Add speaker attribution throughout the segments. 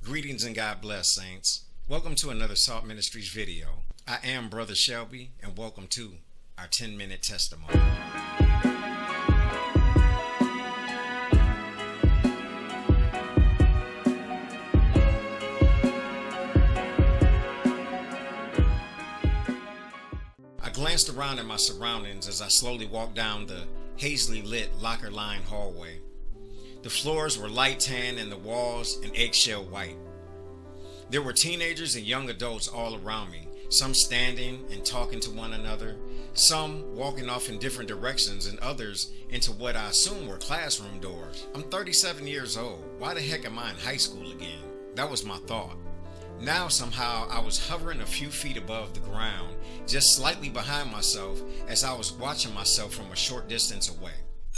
Speaker 1: Greetings and God bless, saints. Welcome to another S.A.L.T Ministries video. I am Brother Shelby, and welcome to our 10-minute testimony. I glanced around at my surroundings as I slowly walked down the hazily lit locker-lined hallway. The floors were light tan and the walls an eggshell white. There were teenagers and young adults all around me, some standing and talking to one another, some walking off in different directions, and others into what I assume were classroom doors. I'm 37 years old. Why the heck am I in high school again? That was my thought. Now somehow I was hovering a few feet above the ground, just slightly behind myself as I was watching myself from a short distance away.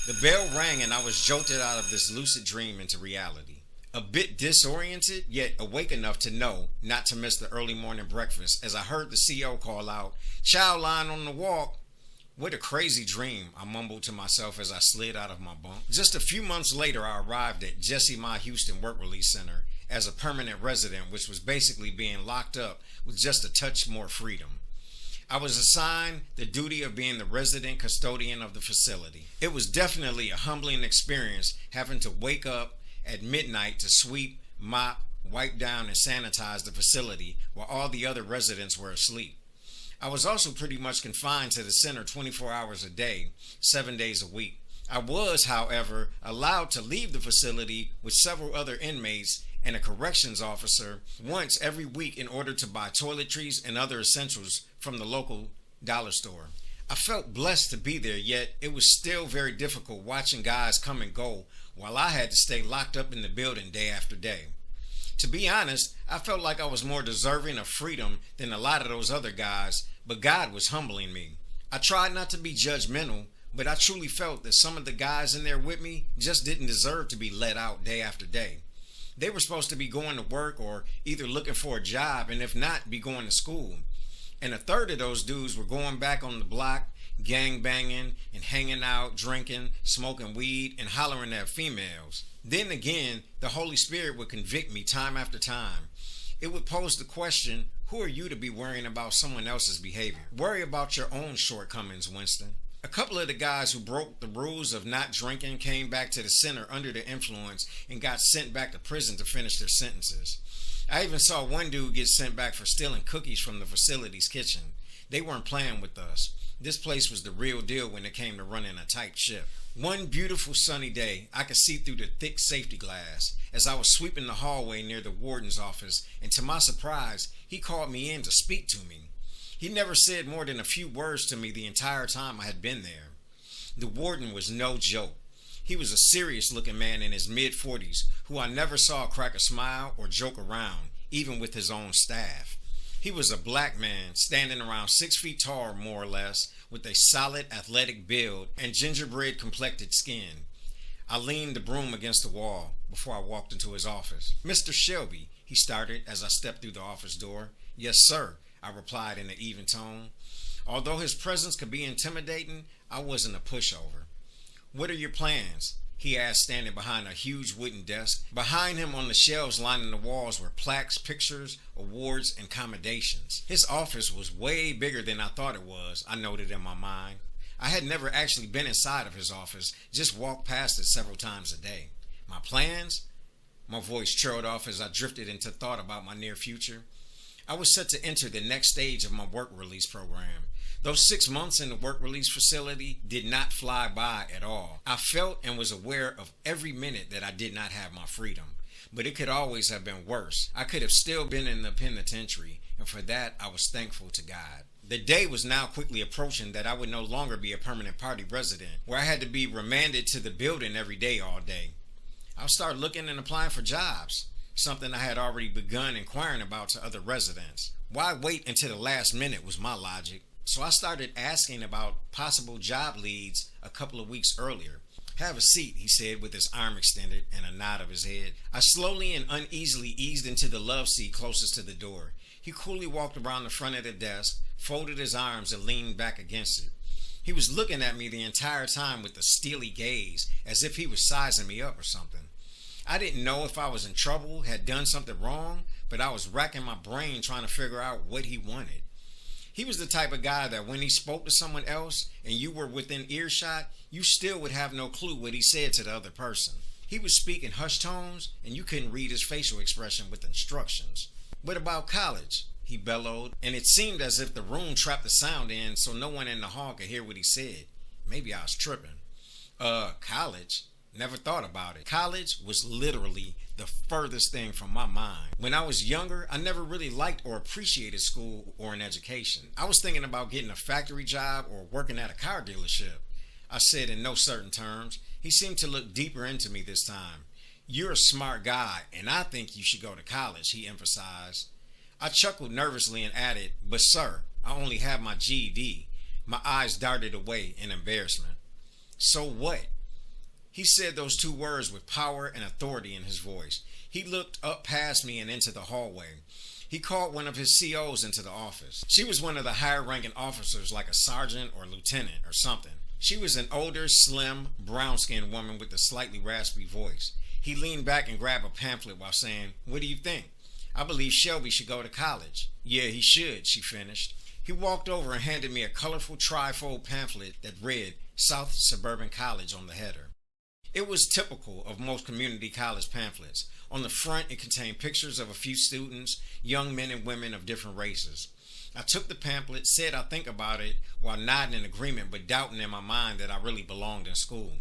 Speaker 1: The bell rang and I was jolted out of this lucid dream into reality. A bit disoriented, yet awake enough to know not to miss the early morning breakfast as I heard the CO call out, "Child line on the walk." What a crazy dream, I mumbled to myself as I slid out of my bunk. Just a few months later, I arrived at Jesse Ma Houston Work Release Center as a permanent resident, which was basically being locked up with just a touch more freedom. I was assigned the duty of being the resident custodian of the facility. It was definitely a humbling experience having to wake up at midnight to sweep, mop, wipe down, and sanitize the facility while all the other residents were asleep. I was also pretty much confined to the center 24 hours a day, 7 days a week. I was, however, allowed to leave the facility with several other inmates and a corrections officer once every week in order to buy toiletries and other essentials from the local dollar store. I felt blessed to be there, yet it was still very difficult watching guys come and go while I had to stay locked up in the building day after day. To be honest, I felt like I was more deserving of freedom than a lot of those other guys, but God was humbling me. I tried not to be judgmental, but I truly felt that some of the guys in there with me just didn't deserve to be let out day after day. They were supposed to be going to work or either looking for a job, and if not, be going to school. And a third of those dudes were going back on the block, gang banging and hanging out, drinking, smoking weed, and hollering at females. Then again, the Holy Spirit would convict me time after time. It would pose the question, who are you to be worrying about someone else's behavior? Worry about your own shortcomings, Winston. A couple of the guys who broke the rules of not drinking came back to the center under the influence and got sent back to prison to finish their sentences. I even saw one dude get sent back for stealing cookies from the facility's kitchen. They weren't playing with us. This place was the real deal when it came to running a tight ship. One beautiful sunny day, I could see through the thick safety glass as I was sweeping the hallway near the warden's office, and to my surprise, he called me in to speak to me. He never said more than a few words to me the entire time I had been there. The warden was no joke. He was a serious-looking man in his mid-40s who I never saw crack a smile or joke around, even with his own staff. He was a black man, standing around 6 feet tall, more or less, with a solid athletic build and gingerbread-complected skin. I leaned the broom against the wall before I walked into his office. "Mr. Shelby," he started as I stepped through the office door. "Yes, sir," I replied in an even tone. Although his presence could be intimidating, I wasn't a pushover. "What are your plans?" he asked, standing behind a huge wooden desk. Behind him on the shelves lining the walls were plaques, pictures, awards, and commendations. His office was way bigger than I thought it was, I noted in my mind. I had never actually been inside of his office, just walked past it several times a day. My plans? My voice trailed off as I drifted into thought about my near future. I was set to enter the next stage of my work release program. Those 6 months in the work release facility did not fly by at all. I felt and was aware of every minute that I did not have my freedom, but it could always have been worse. I could have still been in the penitentiary, and for that I was thankful to God. The day was now quickly approaching that I would no longer be a permanent party resident, where I had to be remanded to the building every day all day. I'll start looking and applying for jobs, something I had already begun inquiring about to other residents. Why wait until the last minute was my logic. So I started asking about possible job leads a couple of weeks earlier. "Have a seat," he said with his arm extended and a nod of his head. I slowly and uneasily eased into the love seat closest to the door. He coolly walked around the front of the desk, folded his arms, and leaned back against it. He was looking at me the entire time with a steely gaze, as if he was sizing me up or something. I didn't know if I was in trouble, had done something wrong, but I was racking my brain trying to figure out what he wanted. He was the type of guy that when he spoke to someone else and you were within earshot, you still would have no clue what he said to the other person. He would speak in hushed tones and you couldn't read his facial expression with instructions. What about college? He bellowed, and it seemed as if the room trapped the sound in so no one in the hall could hear what he said. Maybe I was tripping. College? Never thought about it. College was literally the furthest thing from my mind. When I was younger, I never really liked or appreciated school or an education. I was thinking about getting a factory job or working at a car dealership. I said in no certain terms. He seemed to look deeper into me this time. You're a smart guy, and I think you should go to college, he emphasized. I chuckled nervously and added, but sir, I only have my GED. My eyes darted away in embarrassment. So what? He said those two words with power and authority in his voice. He looked up past me and into the hallway. He called one of his COs into the office. She was one of the higher ranking officers, like a sergeant or lieutenant or something. She was an older, slim, brown-skinned woman with a slightly raspy voice. He leaned back and grabbed a pamphlet while saying, "What do you think? I believe Shelby should go to college." "Yeah, he should," she finished. He walked over and handed me a colorful trifold pamphlet that read South Suburban College on the header. It was typical of most community college pamphlets. On the front, it contained pictures of a few students, young men and women of different races. I took the pamphlet, said I'd think about it while nodding in agreement but doubting in my mind that I really belonged in school.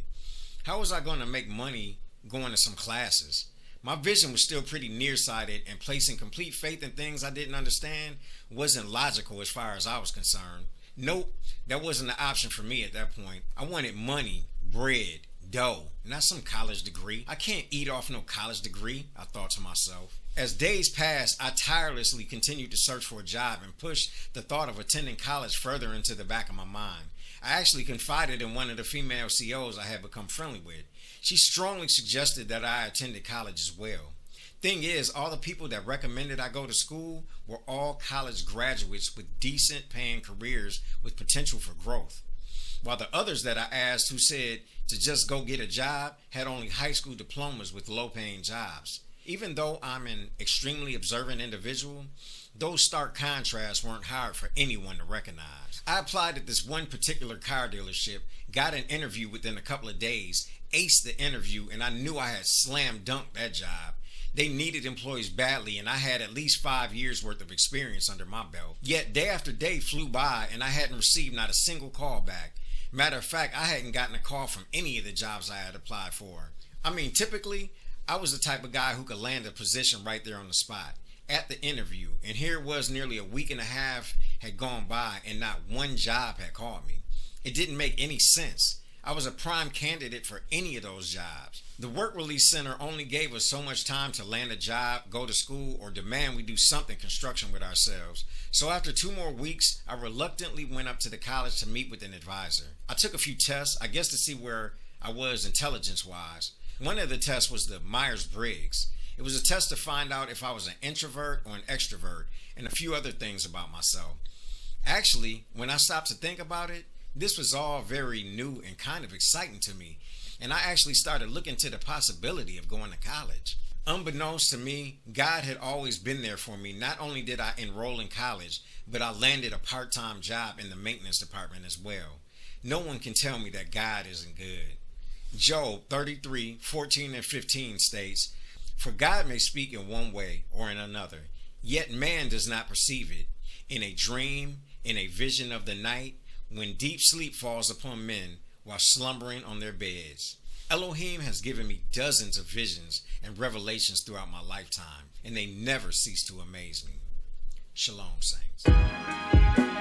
Speaker 1: How was I going to make money going to some classes? My vision was still pretty nearsighted, and placing complete faith in things I didn't understand wasn't logical as far as I was concerned. Nope, that wasn't an option for me at that point. I wanted money, bread, dough, not some college degree. I can't eat off no college degree, I thought to myself. As days passed, I tirelessly continued to search for a job and pushed the thought of attending college further into the back of my mind. I actually confided in one of the female COs I had become friendly with. She strongly suggested that I attended college as well. Thing is, all the people that recommended I go to school were all college graduates with decent paying careers with potential for growth. While the others that I asked who said to just go get a job had only high school diplomas with low paying jobs. Even though I'm an extremely observant individual, those stark contrasts weren't hard for anyone to recognize. I applied at this one particular car dealership, got an interview within a couple of days, aced the interview, and I knew I had slam dunked that job. They needed employees badly, and I had at least 5 years worth of experience under my belt. Yet day after day flew by and I hadn't received not a single call back. Matter of fact, I hadn't gotten a call from any of the jobs I had applied for. I mean, typically, I was the type of guy who could land a position right there on the spot at the interview. And here it was, nearly a week and a half had gone by and not one job had called me. It didn't make any sense. I was a prime candidate for any of those jobs. The work release center only gave us so much time to land a job, go to school, or demand we do something construction with ourselves. So after 2 more weeks, I reluctantly went up to the college to meet with an advisor. I took a few tests, I guess to see where I was intelligence-wise. One of the tests was the Myers-Briggs. It was a test to find out if I was an introvert or an extrovert, and a few other things about myself. Actually, when I stopped to think about it, this was all very new and kind of exciting to me, and I actually started looking to the possibility of going to college. Unbeknownst to me, God had always been there for me. Not only did I enroll in college, but I landed a part-time job in the maintenance department as well. No one can tell me that God isn't good. Job 33:14 and 15 states, "For God may speak in one way or in another, yet man does not perceive it. In a dream, in a vision of the night, when deep sleep falls upon men while slumbering on their beds." Elohim has given me dozens of visions and revelations throughout my lifetime, and they never cease to amaze me. Shalom, saints.